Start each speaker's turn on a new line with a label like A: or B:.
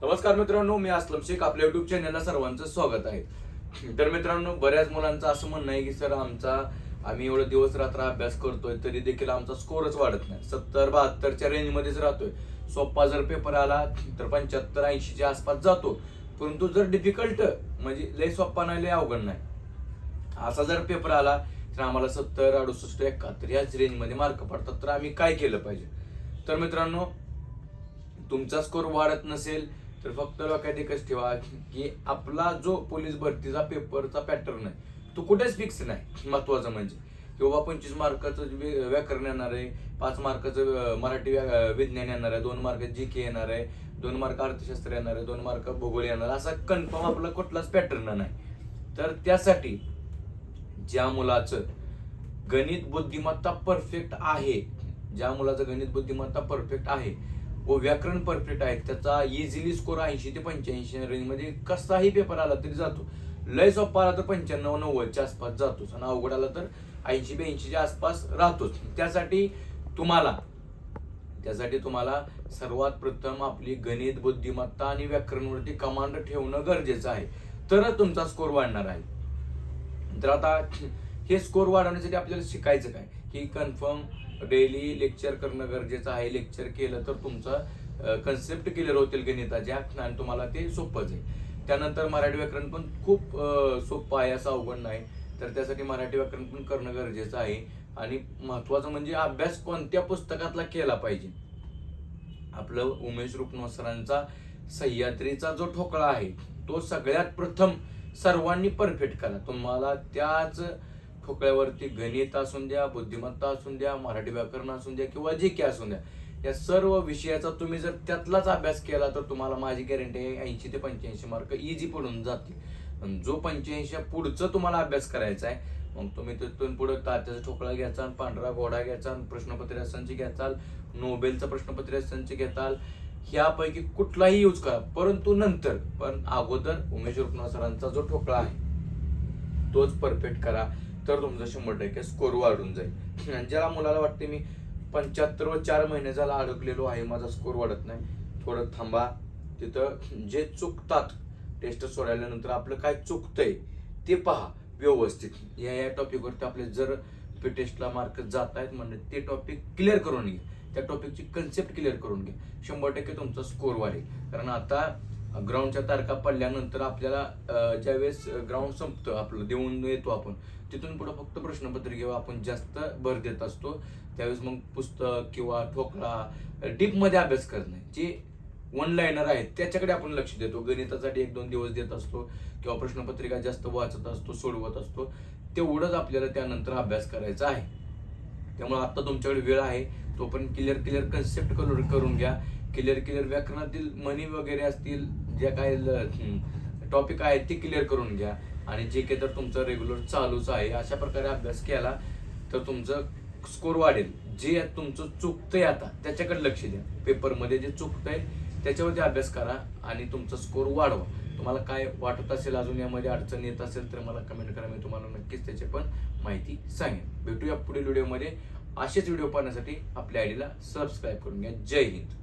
A: नमस्कार मित्रांनो, मी असलम शेख. आपल्या युट्यूब चॅनलला सर्वांचं स्वागत आहे. तर मित्रांनो, बऱ्याच मुलांचं असं म्हणणं आहे की सर आम्ही एवढं दिवस रात्र अभ्यास करतोय तरी देखील आमचा स्कोरच वाढत नाही. 70-72च्या रेंजमध्येच राहतोय. सोपा जर पेपर आला तर 75-80च्या आसपास जातो. परंतु जर डिफिकल्ट म्हणजे लय सोपा नाही, लय अवघड नाही, असा जर पेपर आला तर आम्हाला 70, 68, 71 याच रेंजमध्ये मार्क पडतात. तर आम्ही काय केलं पाहिजे? तर मित्रांनो, तुमचा स्कोर वाढत नसेल तर फक्त डोक्यात एकच ठेवा की आपला जो पोलीस भरतीचा पेपरचा पॅटर्न आहे तो कुठेच फिक्स नाही. महत्वाचं म्हणजे किंवा 25 मार्काचं व्याकरण येणार आहे, 5 मार्काचं मराठी विज्ञान येणार आहे, 2 मार्क GK येणार आहे, 2 मार्क अर्थशास्त्र येणार आहे, 2 मार्क भूगोल येणार आहे, असा कन्फर्म आपला कुठलाच पॅटर्न नाही. तर त्यासाठी ज्या मुलाचं गणित बुद्धिमत्ता परफेक्ट आहे, ज्या मुलाचं गणित बुद्धिमत्ता परफेक्ट आहे व व्याकरण परफेक्ट आहे, त्याचा इझिली स्कोर 80 ते 85 रेंजमध्ये कसाही पेपर आला तरी जातो. लय सोपा आला तर 95-90च्या आसपास जातोच आणि अवघड आला तर 80-82च्या आसपास राहतोच. त्यासाठी तुम्हाला सर्वात प्रथम आपली गणित बुद्धिमत्ता आणि व्याकरणवरती कमांड ठेवणं गरजेचं आहे, तरच तुमचा स्कोर वाढणार आहे. तर आता हे स्कोर वाढवण्यासाठी आपल्याला शिकायचं काय, ही कन्फर्म डेली लेक्चर करणं गरजेचं आहे. लेक्चर केलं तर तुमचं कन्सेप्ट क्लिअर होतील गणिताच्या आणि तुम्हाला ते सोपंच आहे. त्यानंतर मराठी व्याकरण पण खूप सोपं आहे, असं अवघड नाही. तर त्यासाठी मराठी व्याकरण पण करणं गरजेचं आहे. आणि महत्वाचं म्हणजे अभ्यास कोणत्या पुस्तकातला केला पाहिजे. आपलं उमेश रुपनवत सरांचा सह्याद्रीचा जो ठोकळा आहे तो सगळ्यात प्रथम सर्वांनी परफेक्ट करा. तुम्हाला त्याच ठोकळ्यावरती गणित असून द्या, बुद्धिमत्ता असून द्या, मराठी व्याकरण असून द्या किंवा GK असून द्या, या सर्व विषयाचा तुम्ही जर त्यातलाच अभ्यास केला तर तुम्हाला माझी गॅरंटी आहे 80 ते 85 मार्क इझी पडून जातील. जो 85 पुढचं तुम्हाला अभ्यास करायचा आहे, मग तुम्ही तिथून पुढे तात्याचा ठोकळा घ्याचा, पांढरा घोडा घ्याचा, प्रश्नपत्रे संच घ्याचाल, नोबेलचा प्रश्नपत्रे संच घेताल, ह्यापैकी कुठलाही यूज करा. परंतु नंतर पण अगोदर उमेश रुपनवत सरांचा जो ठोकळा आहे तोच परफेक्ट करा, तर तुमचा 100% स्कोर वाढून जाईल. आणि ज्याला मुलाला वाटते मी 75 व 4 महिने झाला अडकलेलो आहे, माझा स्कोर वाढत नाही, थोडं थांबा. तिथं जे चुकतात टेस्ट सोडल्यानंतर आपलं काय चुकतंय ते पहा व्यवस्थित. या टॉपिकवरती आपले जर टेस्टला मार्क जात आहेत म्हणजे ते टॉपिक क्लिअर करून घ्या, त्या टॉपिकची कन्सेप्ट क्लिअर करून घ्या. 100% तुमचा स्कोर वाढेल. कारण आता ग्राउंडच्या तारखा पडल्यानंतर आपल्याला ज्यावेळेस ग्राउंड संपतं आपलं देऊन येतो आपण, तिथून पुढे फक्त प्रश्नपत्रिकेवर आपण जास्त भर देत असतो. त्यावेळेस मग पुस्तक किंवा ठोकळा डीपमध्ये अभ्यास करणे, जे वन लाईनर आहेत त्याच्याकडे आपण लक्ष देतो. गणितासाठी 1-2 दिवस देत असतो किंवा प्रश्नपत्रिका जास्त वाचत असतो, सोडवत असतो. तेवढंच आपल्याला त्यानंतर अभ्यास करायचा आहे. त्यामुळे आता तुमच्याकडे वेळ आहे, तो पण क्लिअर कन्सेप्ट करून घ्या. क्लिअर व्याकरणातील म्हणी वगैरे असतील, ज्या काय टॉपिक आहेत ते क्लिअर करून घ्या. आणि GK तर तुमचं रेग्युलर चालूच आहे. अशा प्रकारे अभ्यास केला तर तुमचं स्कोर वाढेल. जे तुमचं चुकतंय आता त्याच्याकडे लक्ष द्या. पेपरमध्ये जे चुकतंय त्याच्यावरती अभ्यास करा आणि तुमचा स्कोर वाढवा. तुम्हाला काय वाटत असेल, अजून यामध्ये अडचण येत असेल तर मला कमेंट करा, मी तुम्हाला नक्कीच त्याची पण माहिती सांगेन. भेटूया पुढील व्हिडिओमध्ये. असेच व्हिडिओ पाहण्यासाठी आपल्या आयडीला सबस्क्राईब करून घ्या. जय हिंद.